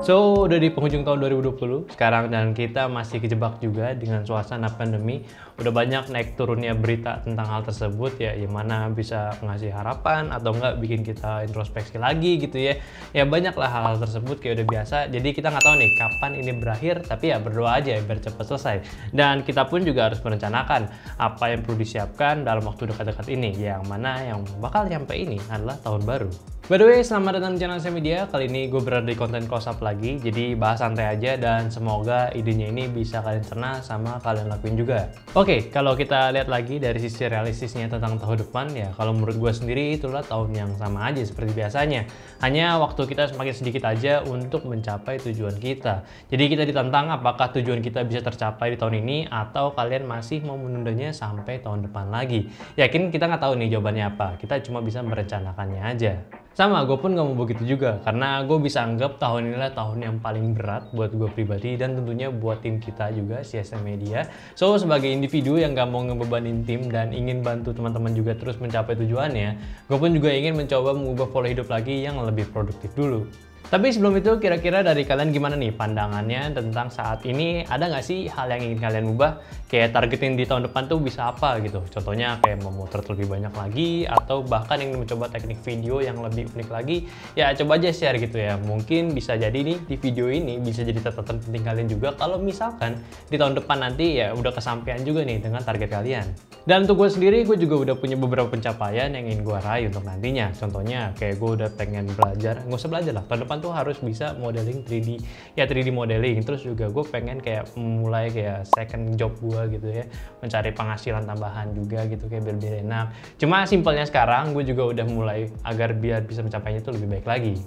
So, udah di penghujung tahun 2020 sekarang dan kita masih kejebak juga dengan suasana pandemi. Udah banyak naik turunnya berita tentang hal tersebut ya, yang mana bisa ngasih harapan atau enggak bikin kita introspeksi lagi gitu ya. Ya banyak lah hal-hal tersebut kayak udah biasa. Jadi kita nggak tahu nih kapan ini berakhir, tapi ya berdoa aja biar cepat selesai. Dan kita pun juga harus merencanakan apa yang perlu disiapkan dalam waktu dekat-dekat ini, yang mana yang bakal nyampe ini adalah tahun baru. By the way, selamat datang di channel saya Media. Kali ini gue berada di konten close up lagi, jadi bahas santai aja dan semoga idenya ini bisa kalian cerna sama kalian lakuin juga. Oke, kalau kita lihat lagi dari sisi realistisnya tentang tahun depan ya, kalau menurut gue sendiri itulah tahun yang sama aja seperti biasanya. Hanya waktu kita semakin sedikit aja untuk mencapai tujuan kita. Jadi kita ditantang apakah tujuan kita bisa tercapai di tahun ini atau kalian masih mau menundanya sampai tahun depan lagi. Yakin kita nggak tahu nih jawabannya apa, kita cuma bisa merencanakannya aja. Sama, gue pun gak mau begitu juga, karena gue bisa anggap tahun inilah tahun yang paling berat buat gue pribadi dan tentunya buat tim kita juga, CSM Media. So, sebagai individu yang gak mau ngebebanin tim dan ingin bantu teman-teman juga terus mencapai tujuannya, gue pun juga ingin mencoba mengubah pola hidup lagi yang lebih produktif dulu. Tapi sebelum itu, kira-kira dari kalian gimana nih pandangannya tentang saat ini? Ada nggak sih hal yang ingin kalian ubah? Kayak targetin di tahun depan tuh bisa apa gitu? Contohnya kayak memotret lebih banyak lagi, atau bahkan ingin mencoba teknik video yang lebih unik lagi. Ya coba aja share gitu ya. Mungkin bisa jadi nih di video ini bisa jadi catatan penting kalian juga kalau misalkan di tahun depan nanti ya udah kesampaian juga nih dengan target kalian. Dan untuk gue sendiri, gue juga udah punya beberapa pencapaian yang ingin gue raih untuk nantinya. Contohnya kayak gue udah pengen belajar, nggak usah belajar lah, tahun depan tuh harus bisa modeling 3D, ya 3D modeling. Terus juga gue pengen kayak mulai kayak second job gue gitu ya, mencari penghasilan tambahan juga gitu kayak biar lebih enak. Cuma simpelnya sekarang gue juga udah mulai agar biar bisa mencapainya itu lebih baik lagi.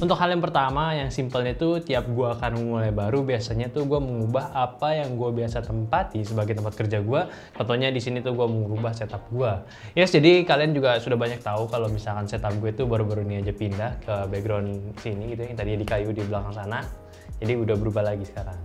Untuk hal yang pertama, yang simpelnya itu tiap gue akan memulai baru, biasanya tuh gue mengubah apa yang gue biasa tempati sebagai tempat kerja gue. Contohnya di sini tuh gue mengubah setup gue. Yes, jadi kalian juga sudah banyak tahu kalau misalkan setup gue itu baru-baru ini aja pindah ke background sini gitu, yang tadinya di kayu di belakang sana. Jadi udah berubah lagi sekarang.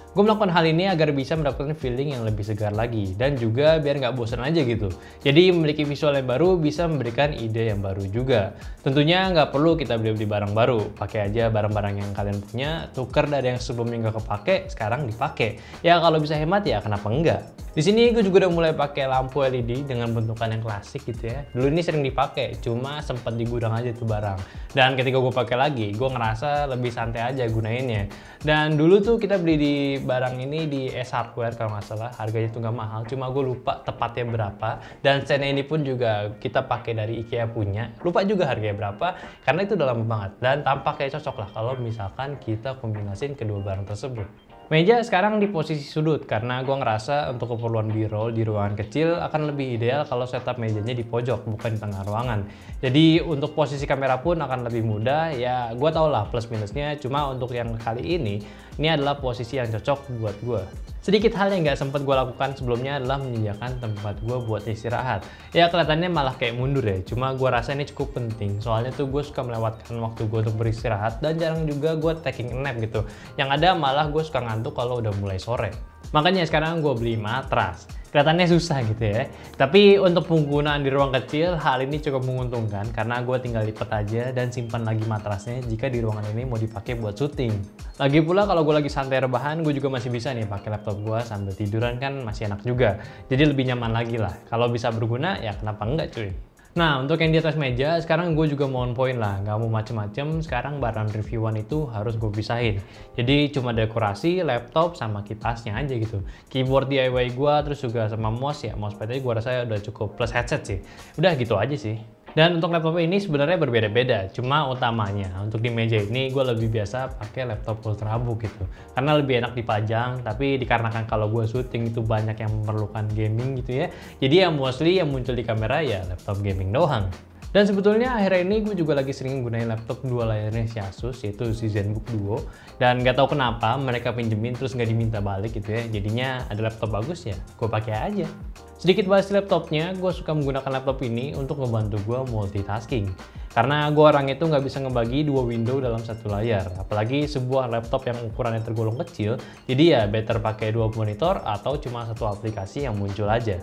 Gue melakukan hal ini agar bisa mendapatkan feeling yang lebih segar lagi dan juga biar nggak bosan aja gitu. Jadi memiliki visual yang baru bisa memberikan ide yang baru juga. Tentunya nggak perlu kita beli-beli barang baru, pakai aja barang-barang yang kalian punya, tuker dari yang sebelumnya nggak kepake, sekarang dipakai. Ya kalau bisa hemat ya kenapa enggak? Di sini gue juga udah mulai pakai lampu LED dengan bentukan yang klasik gitu ya. Dulu ini sering dipakai, cuma sempat di gudang aja tuh barang. Dan ketika gue pakai lagi, gue ngerasa lebih santai aja gunainnya. Dan dulu tuh kita beli di barang ini di S Hardware kalau nggak salah, harganya tuh nggak mahal, cuma gue lupa tepatnya berapa. Dan stand ini pun juga kita pakai dari IKEA punya, lupa juga harganya berapa, karena itu udah lama banget. Dan tampaknya cocok lah kalau misalkan kita kombinasin kedua barang tersebut. Meja sekarang di posisi sudut karena gue ngerasa untuk keperluan B-roll di ruangan kecil akan lebih ideal kalau setup mejanya di pojok bukan di tengah ruangan. Jadi untuk posisi kamera pun akan lebih mudah, ya gue tau lah plus minusnya, cuma untuk yang kali ini adalah posisi yang cocok buat gue. Sedikit hal yang nggak sempat gue lakukan sebelumnya adalah menyediakan tempat gue buat istirahat. Ya kelihatannya malah kayak mundur ya, cuma gue rasa ini cukup penting. Soalnya tuh gue suka melewatkan waktu gue untuk beristirahat dan jarang juga gue taking a nap gitu. Yang ada malah gue suka ngantuk kalau udah mulai sore. Makanya sekarang gue beli matras. Kelihatannya susah gitu ya. Tapi untuk penggunaan di ruang kecil, hal ini cukup menguntungkan karena gue tinggal lipat aja dan simpan lagi matrasnya jika di ruangan ini mau dipakai buat syuting. Lagi pula kalau gue lagi santai rebahan, gue juga masih bisa nih pakai laptop gue sambil tiduran, kan masih enak juga. Jadi lebih nyaman lagi lah. Kalau bisa berguna ya kenapa enggak cuy. Nah, untuk yang di atas meja, sekarang gue juga mau on point lah, nggak mau macem-macem. Sekarang barang reviewan itu harus gue pisahin. Jadi cuma dekorasi, laptop, sama kipasnya aja gitu. Keyboard DIY gue, terus juga sama mouse ya, mousepad gue rasa udah cukup, plus headset sih. Udah gitu aja sih. Dan untuk laptop ini sebenarnya berbeda-beda, cuma utamanya untuk di meja ini gue lebih biasa pakai laptop ultrabook gitu, karena lebih enak dipajang. Tapi dikarenakan kalau gue syuting itu banyak yang memerlukan gaming gitu ya, jadi yang mostly yang muncul di kamera ya laptop gaming doang. Dan sebetulnya akhir ini gue juga lagi sering gunain laptop dua layarnya si Asus, yaitu si ZenBook Duo. Dan gak tahu kenapa mereka pinjemin terus nggak diminta balik gitu ya. Jadinya ada laptop bagus ya, gue pakai aja. Sedikit bahas laptopnya, gue suka menggunakan laptop ini untuk ngebantu gue multitasking. Karena gue orang itu nggak bisa ngebagi dua window dalam satu layar. Apalagi sebuah laptop yang ukurannya tergolong kecil, jadi ya better pakai dua monitor atau cuma satu aplikasi yang muncul aja.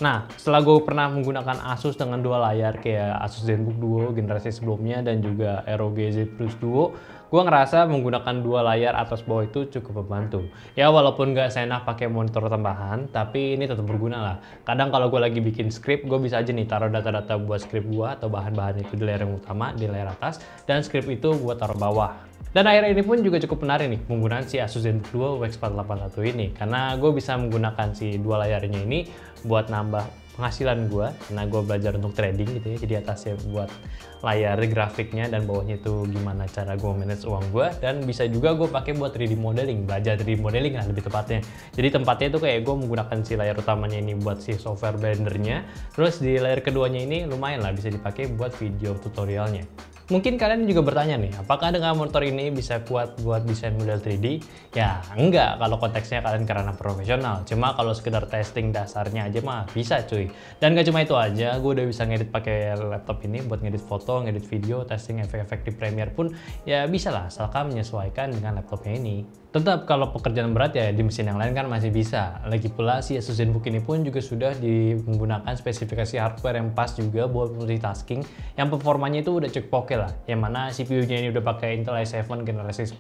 Nah, setelah gue pernah menggunakan Asus dengan dua layar kayak Asus ZenBook Duo generasi sebelumnya dan juga ROG Z Plus Duo, gue ngerasa menggunakan dua layar atas bawah itu cukup membantu. Ya walaupun nggak seenak pakai monitor tambahan, tapi ini tetap berguna lah. Kadang kalau gue lagi bikin script, gue bisa aja nih taruh data-data buat script gue atau bahan-bahan itu di layar yang utama, di layar atas, dan script itu gue taruh bawah. Dan akhirnya ini pun juga cukup menarik nih penggunaan si Asus ZenBook 2 UX481 ini, karena gue bisa menggunakan si dua layarnya ini buat nambah penghasilan gue, karena gue belajar untuk trading gitu ya. Jadi atasnya buat layar grafiknya dan bawahnya itu gimana cara gue manage uang gue, dan bisa juga gue pakai buat 3D modeling, belajar 3D modeling lah lebih tepatnya. Jadi tempatnya itu kayak gue menggunakan si layar utamanya ini buat si software blendernya, terus di layar keduanya ini lumayan lah bisa dipakai buat video tutorialnya. Mungkin kalian juga bertanya nih, apakah dengan monitor ini bisa kuat buat desain model 3D? Ya enggak, kalau konteksnya kalian karena profesional. Cuma kalau sekedar testing dasarnya aja mah bisa cuy. Dan gak cuma itu aja, gue udah bisa ngedit pakai laptop ini buat ngedit foto, ngedit video, testing efek-efek di Premiere pun ya bisa lah, asalkan menyesuaikan dengan laptopnya ini. Tetap kalau pekerjaan berat ya di mesin yang lain kan masih bisa. Lagi pula si Asus ZenBook ini pun juga sudah menggunakan spesifikasi hardware yang pas juga buat multitasking, yang performanya itu udah cukup oke lah. Yang mana CPU-nya ini udah pakai Intel i7 generasi 10,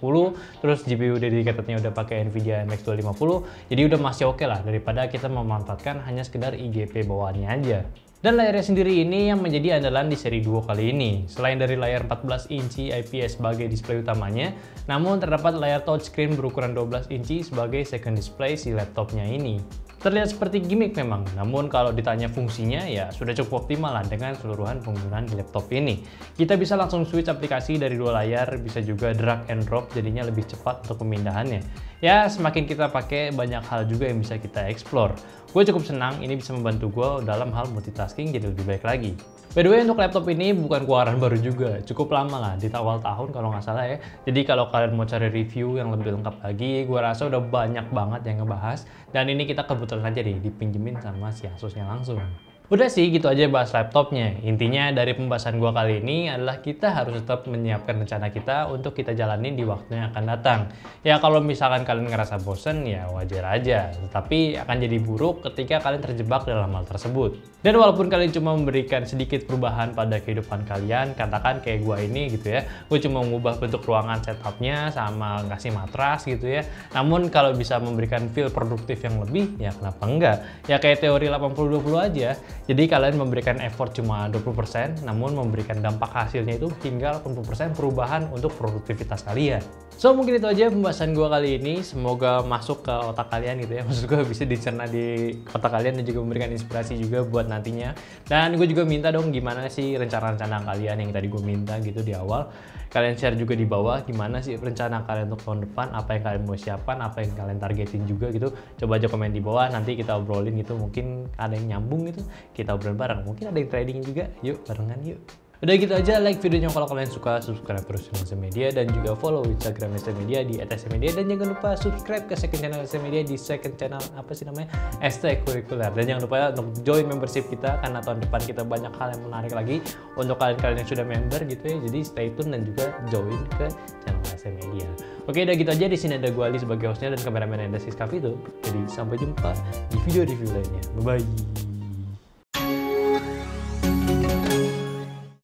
terus GPU dedicatednya udah pakai Nvidia MX 250, jadi udah masih oke lah daripada kita memanfaatkan hanya sekedar IGP bawaannya aja. Dan layarnya sendiri ini yang menjadi andalan di seri Duo kali ini. Selain dari layar 14 inci IPS sebagai display utamanya, namun terdapat layar touchscreen berukuran 12 inci sebagai second display si laptopnya ini. Terlihat seperti gimmick memang, namun kalau ditanya fungsinya ya sudah cukup optimal lah dengan keseluruhan penggunaan di laptop ini. Kita bisa langsung switch aplikasi dari dua layar, bisa juga drag and drop jadinya lebih cepat untuk pemindahannya. Ya semakin kita pakai banyak hal juga yang bisa kita explore. Gue cukup senang ini bisa membantu gue dalam hal multitasking jadi lebih baik lagi. By the way, untuk laptop ini bukan keluaran baru juga, cukup lama lah, di awal tahun kalau nggak salah ya. Jadi kalau kalian mau cari review yang lebih lengkap lagi, gue rasa udah banyak banget yang ngebahas. Dan ini kita kebetulan aja deh, dipinjemin sama si Asusnya langsung. Udah sih, gitu aja bahas laptopnya. Intinya dari pembahasan gua kali ini adalah kita harus tetap menyiapkan rencana kita untuk kita jalanin di waktu yang akan datang. Ya kalau misalkan kalian ngerasa bosen ya wajar aja, tetapi akan jadi buruk ketika kalian terjebak dalam hal tersebut. Dan walaupun kalian cuma memberikan sedikit perubahan pada kehidupan kalian, katakan kayak gua ini gitu ya, gue cuma mengubah bentuk ruangan setupnya sama ngasih matras gitu ya. Namun kalau bisa memberikan feel produktif yang lebih, ya kenapa enggak? Ya kayak teori 80-20 aja. Jadi kalian memberikan effort cuma 20%, namun memberikan dampak hasilnya itu tinggal 80% perubahan untuk produktivitas kalian. So mungkin itu aja pembahasan gue kali ini, semoga masuk ke otak kalian gitu ya. Maksud gue bisa dicerna di otak kalian dan juga memberikan inspirasi juga buat nantinya. Dan gue juga minta dong gimana sih rencana-rencana kalian yang tadi gue minta gitu di awal. Kalian share juga di bawah gimana sih rencana kalian untuk tahun depan, apa yang kalian mau siapkan, apa yang kalian targetin juga gitu. Coba aja komen di bawah, nanti kita obrolin gitu, mungkin ada yang nyambung gitu, kita obrolin bareng. Mungkin ada yang trading juga, yuk barengan yuk. Udah gitu aja, like videonya kalau kalian suka, subscribe terus di SM Media, dan juga follow Instagram SM Media di @smmedia, dan jangan lupa subscribe ke second channel SM Media di second channel apa sih namanya, Extracurricular. Dan jangan lupa untuk join membership kita karena tahun depan kita banyak hal yang menarik lagi untuk kalian yang sudah member gitu ya. Jadi stay tune dan juga join ke channel SM Media. Oke, udah gitu aja, di sini ada gue Ali sebagai hostnya dan kameramen ada Siska Vito. Jadi sampai jumpa di video review lainnya. Bye bye.